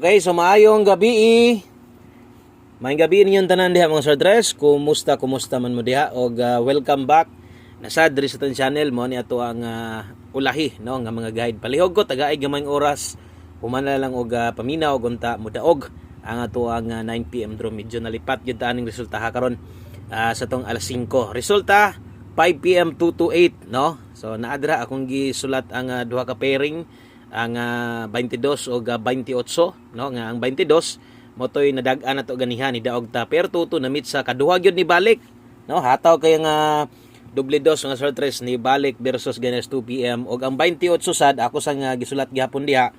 Okay, so maayong gabi. Maayong gabi ninyong tanan diha mga sardres. Kumusta man mo diha og welcome back. Nasa diri sa ton channel mo ni ato ang ulahi no nga mga guide. Palihog ko tagaay gamayng oras. Humana lang og paminaw og unta mudaog ang ato ang 9 PM dro medyo nalipat gyud ta aning resulta karon sa tong alas 5. Resulta 5 PM 228 no. So naadra akong gisulat ang duha ka pairing ang 22 o 28 no nga ang 22 motoy nadag-an nato ganihan ni daog ta pero tuto na meet sa kaduha gyud ni balik no hataw kay nga doble dos nga sortres ni balik versus ganas 2 PM og ang 28 sad ako sa nga gisulat gihapon diha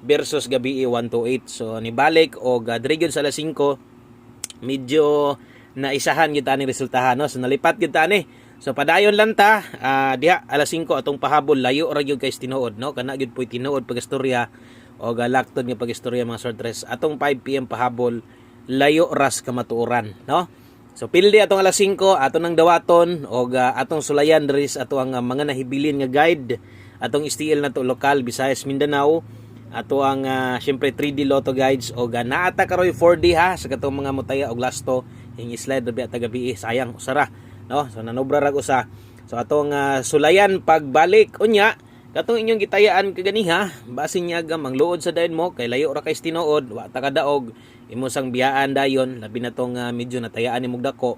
versus gabi 128 so ni balik og diri gyud sa alas 5 medyo naisahan gyud ani resultahan no so nalipat gyud ani. So padayon lang ta diha alas 5 atong pahabol layo ra gyud kay tinuod no kana gyud puy tinuod pagistorya o galaktod nga pagistorya mga sortres atong 5 PM pahabol layo ras ka matuoran no. So pildi atong alas 5 ato nang dawaton o atong sulayan diri sa ato ang mga nahibilin nga guide atong STL nato lokal Visayas Mindanao ato ang syempre 3D Lotto guides o naata karoy 4D ha sa katong mga mutaya og lasto hingi slide ra biya gabi sayang usara no so nanobra rag usa so atong sulayan pagbalik unya katong inyong gitayaan kaganiha basin niya ang luod sa dayon mo kay layo ra kay tinuod wa ta kadaog imo sang biyaan dayon labi na tong medyo natayaan nimong dako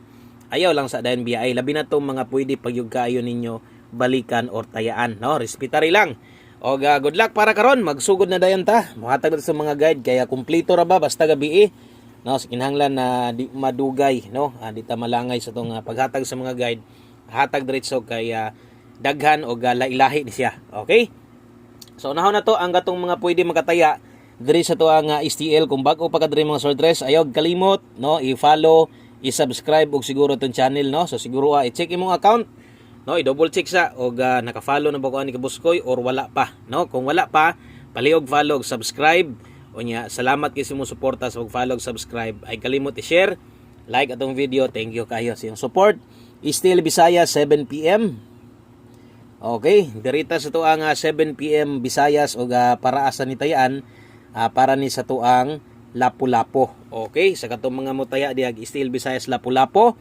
ayaw lang sa dayon biyaay labi na tong mga pwede pagyug kaayo ninyo balikan or tayaan no respetary lang og good luck para karon magsugod na dayon ta mohatag sa mga guide kaya kumpleto ra ba basta gabi no sa kinahanglan na di madugay no di ta malangay sa tong paghatag sa mga guide hatag diretso kay daghan o lailahi ni siya okay so unahon na to ang gatong mga pwede makataya diri sa to ang STL kung bag-o pa ka diri mga sortres ayaw kalimot no i-follow i-subscribe og siguro tong channel no so siguro i-check imong account no i-double check sa og naka-follow na ba ko ani Kabuskoy or wala pa no kung wala pa palihog follow og subscribe unya salamat kay sa mo suporta sa pag-follow subscribe ay kalimot i-share like atong video thank you kayo sa iyong support STL Visayas 7 PM okay dirita sa tuang 7 PM Visayas og para asa ni tayaan para ni sa tuang Lapu-Lapu okay sa katong mga mutaya diag STL Visayas Lapu-Lapu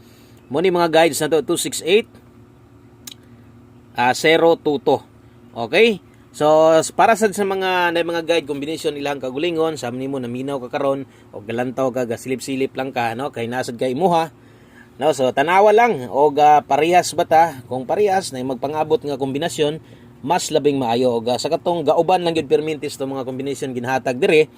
mo ni mga guides na to 268 022 okay. So para sa mga guide combination ilang kagulingon sa nimo naminaw ka karon o galantaw ka gasilip-silip lang ka no kay nasad kay imuha no so tanawa lang o parehas bata kung parehas na magpangabot nga kombinasyon mas labing maayo og sa katong gauban lang gyud permintis to mga combination ginhatag dire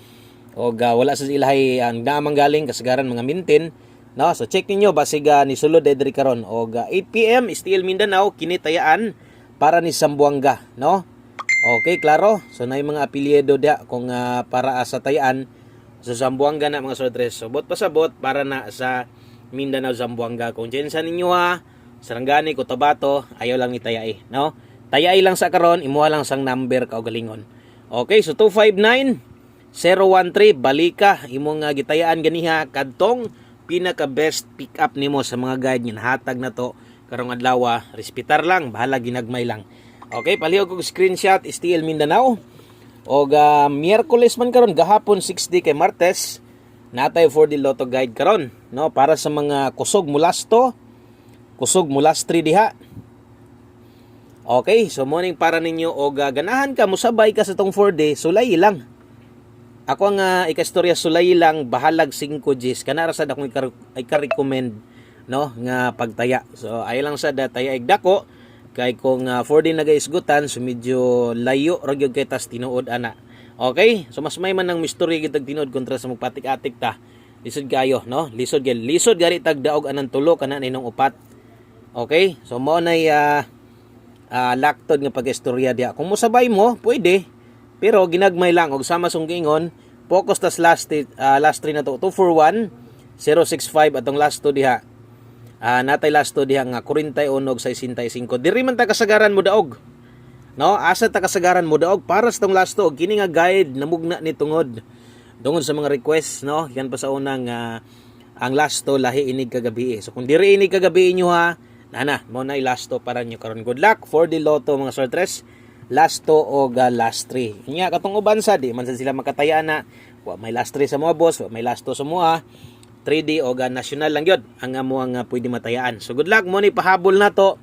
og wala sa ilahay ang damang galing kasagaran mga mintin no so check ninyo basig ni sulod diri karon og 8 PM STL Mindanao kini tayaan para ni Zamboanga no. Okay, klaro. So na yung mga apelyido dia kung para sa tayaan sa Zamboanga na mga sortres. So bot pasabot para na sa Mindanao Zamboanga. Kung jensa ninyo Sarangani, Cotabato, ayaw lang ni tayai, no? Tayai lang sa karon, imuha lang sang number kaugalingon. Okay, so 259 013 balika imong gitayaan ganiha kadtong pinaka best pick up nimo sa mga guide nga hatag na to karong adlaw. Respetar lang, bahala ginagmay lang. Okay, palihog og screenshot STL Mindanao. Og Miyerkules man karon gahapon 6D kay Martes natay for the Lotto guide karon, no? Para sa mga kusog mulasto, kusog mulastri diha. Okay, so morning para ninyo og ganahan ka musabay ka sa tong 4D, sulay lang. Ako ang ikastorya sulay lang bahalag 5 Gs kana ra sad akong i-recommend no nga pagtaya. So ay lang sa taya igdako kay kung 4D nagaisgutan so medyo layo ra gyud kay tas tinuod ana. Okay? So mas may man nang mystery gid tag tinuod kontra sa magpatik-atik ta. Lisod kayo, no? Lisod gari tag daog anang tulo kana ninong upat. Okay? So mao nay laktod nga pag-istorya dia. Kung mosabay mo, pwede. Pero ginagmay lang og sama sung giingon, focus tas last 3 na to 241 065 atong last to diha. Natay last to diha nga 41 og 65. Diri man ta kasagaran mo daog. No, asa ta kasagaran mo daog para sa tong last to kini nga guide namugna ni tungod sa mga request no. Yan pa sa unang ang last to lahi inig kagabi. So kung diri inig kagabi inyo nana mo na last to para nyo karon. Good luck for the Lotto mga sortres. Last to og last 3. Nya katong uban sa di man sila makataya na Wa may last 3 sa mga boss, wa may last 2 sa mga 3D o national lang yun ang amo nga pwede matayaan. So good luck mo ni pahabol na to.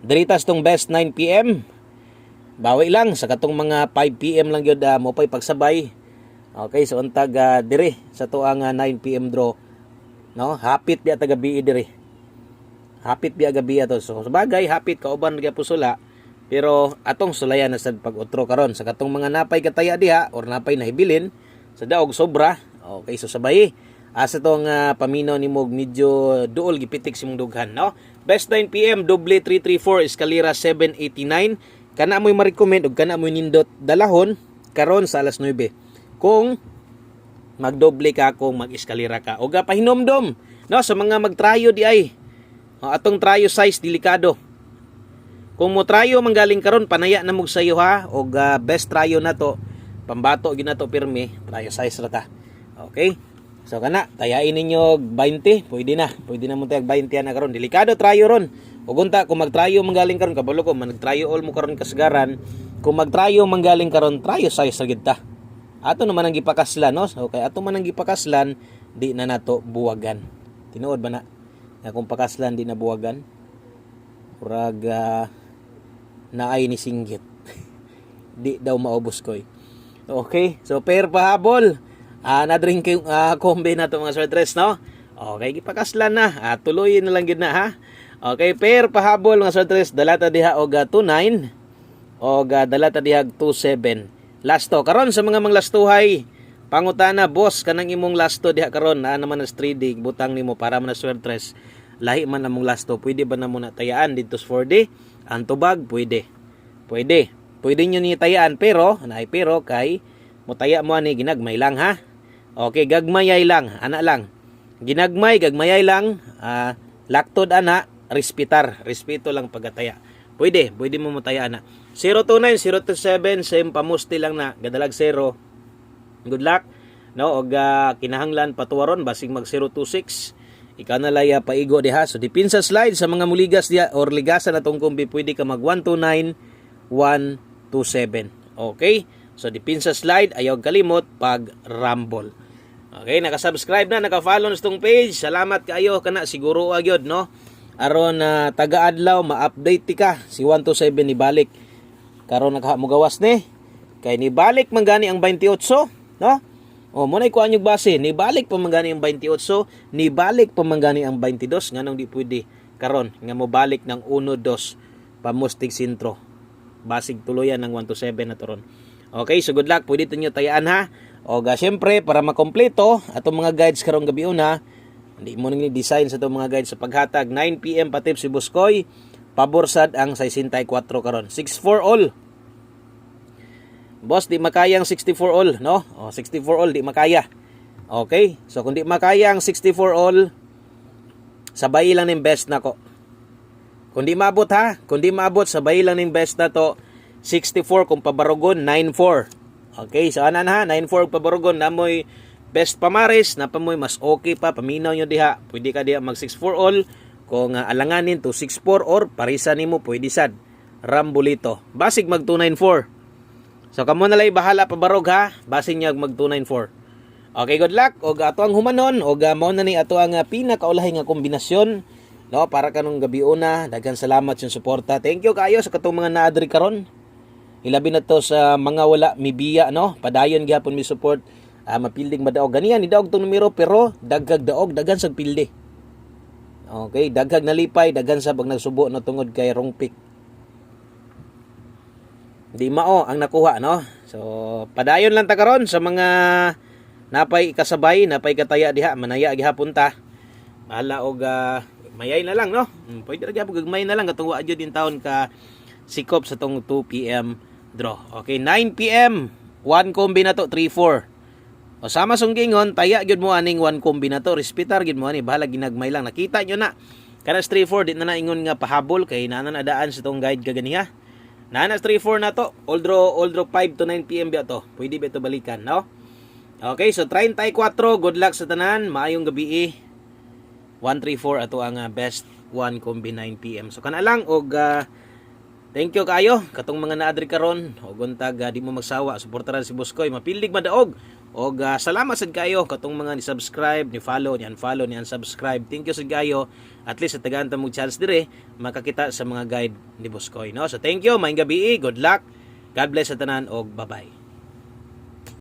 Diritas tong best 9 PM. Bawi lang sa katong mga 5 PM lang yun mo pa'y pagsabay. Okay, so untag dire sa tuang 9 PM draw. No, hapit biya gabi dire. Hapit biya gabi ato. So sabagay hapit kauban gyud pusula. Pero atong sulayan na sad pag-utro karon sa katong mga napay kataya diha or napay nahibilin sa daog sobra. Okay, so sabay asa tong paminaw ni mog medyo duol gipitik si mong dughan, no? Best 9 PM doble 334 eskalera 789. Kana mo'y ma-recommend ug kana mo'y nindot dalahon karon sa alas 9. Kung magdoble ka, kung mag-eskalera ka o pahinomdom, no, sa mga magtrayo di ay. Atong trayo size delikado. Kung mo trayo manggaling karon panaya na mog sayo ha og best trayo na to pambato gyud na to pirmi trayo size ra ta. Okay, so kana tayain ninyo 20 pwede na mo tayag 20 na karon delikado trayo ron ug unta kung magtrayo manggaling karon kabalo ko managtrayo all mo karon kasagaran kung magtrayo manggaling karon trayo size ra gid ta ato naman ang gipakaslan, no? Okay, ato man ang gipakaslan di na nato buwagan tinuod ba na kung pakaslan di na buwagan urag naay ni singgit. Di daw maubos koy. Okay, so pair pahabol. Na-drink yung kombi na ito mga sweatres, no? Okay, gipakaslan na. Tuloyin na lang gid na ha. Okay, pair pahabol mga sweatres. Dalata diha og 29 og dalata diha 27. Lasto karon sa mga manglastuhay. Pangutana boss kanang imong lasto diha karon na naman as 3D butang nimo para man sweatres. Lahi man among lasto, pwede ba na mo natayaan dito sa 4D? Ang tubag, pwede. Pwede nyo ni tayaan, pero kay mutaya mo ani ginagmay lang ha. Okay, gagmayay lang, ana lang. Ginagmay, gagmayay lang, laktod ana, respeto lang pagataya. Pwede mo mutaya ana. 029, 027, same pamusti lang na, gadalag 0. Good luck. No, og kinahanglan patuwaron basig mag 026. Ikaw na laya paigo diha. So dipinsa slide sa mga muligas diha or ligasan atong kumbi pwede ka mag 129 127. Okay? So dipinsa slide ayaw kalimot pag rumble. Okay, naka-subscribe na, naka-follow na itong page. Salamat kaayo kana siguro agyod, no? Aron taga-adlaw ma-update ti ka si 127 ni balik. Karon nakamugawas ni kay ni balik man gani ang 28, no? O mo nay kuan yung base, ni balik pa mangani ang 28, ni balik pa mangani ang 22, nganong di pwede karon nga mo balik ng 1-2 pamustig sintro. Basig tuluyan ng 127 na toron. Okay, so good luck, pwede tinyo tayaan ha. O syempre para makompleto atong mga guides karong gabi una, hindi mo nang design sa itong mga guides sa paghatag 9 PM patip si Buskoy. Paborsad ang 64 karon. 64 all. Boss, di makaya ang 64 all, no? O, 64 all, di makaya. Okay? So, kung di makaya ang 64 all, sabay lang ng best na ko. Kung di maabot ha, kung di maabot, sabay lang ng best na to. 64 kung pabarugon, 94. Okay? So, anan ha, 94 pabarugon, namoy best pamaris, napamoy mas okay pa, paminaw nyo diha. Pwede ka diha mag 64 all, kung alanganin to 64 or parisan nimo pwede sad. Rambulito. Basig mag 294. So kamo na lay bahala pabarog ha, basin niya mag 294. Okay, good luck og ato ang humanon og mao na ni ato ang pinakaulahi nga kombinasyon, no, para kanong gabi una. Daghan salamat sa suporta. Thank you kayo sa katong mga naadri karon. Ilabi na to sa mga wala mibiya, no. Padayon gyapon mi support. Mapilding madaog ganiyan ni daog tong numero pero daghag daog daghan sa pilde. Okay, daghag nalipay, daghan sa pag nagsubo no tungod kay wrong pick. Di mao ang nakuha, no? So, padayon lang ta karon sa mga napay kasabay, napay kataya diha, manaya gihapon ta. Bahala og mayay na lang, no? Pwede ra gyapon gagmay na lang katong wa jud din taon ka sikop sa tong 2 PM draw. Okay, 9 PM, 1 kombi na to, 3-4. O sama sunggingon, taya gyud mo aning 1 kombi na to, respetar gyud mo ani, bahala ginagmay lang. Nakita nyo na. Kanas 3-4 di na ingon nga pahabol kay nanadaan sa tong guide kaganiha. Nanas 3-4 na to. All draw 5 to 9 PM ba to. Pwede ba ito balikan, no? Okay, so 34. Good luck sa tanan. Maayong gabi. 134 ato ang best 1 kombi 9 PM. So kana lang og thank you kayo katong mga naadri karon og untag di mo magsawa suportaran si Buskoy. Mapildig madaog Og salamat sad kayo katong mga ni-subscribe, ni-follow, ni-unfollow, ni-unsubscribe. Thank you sad kayo. At least sa tagaan ta mo chance dire makakita sa mga guide ni Boss Koy, no? So thank you, maayong gabi, good luck. God bless sa tanan og bye-bye.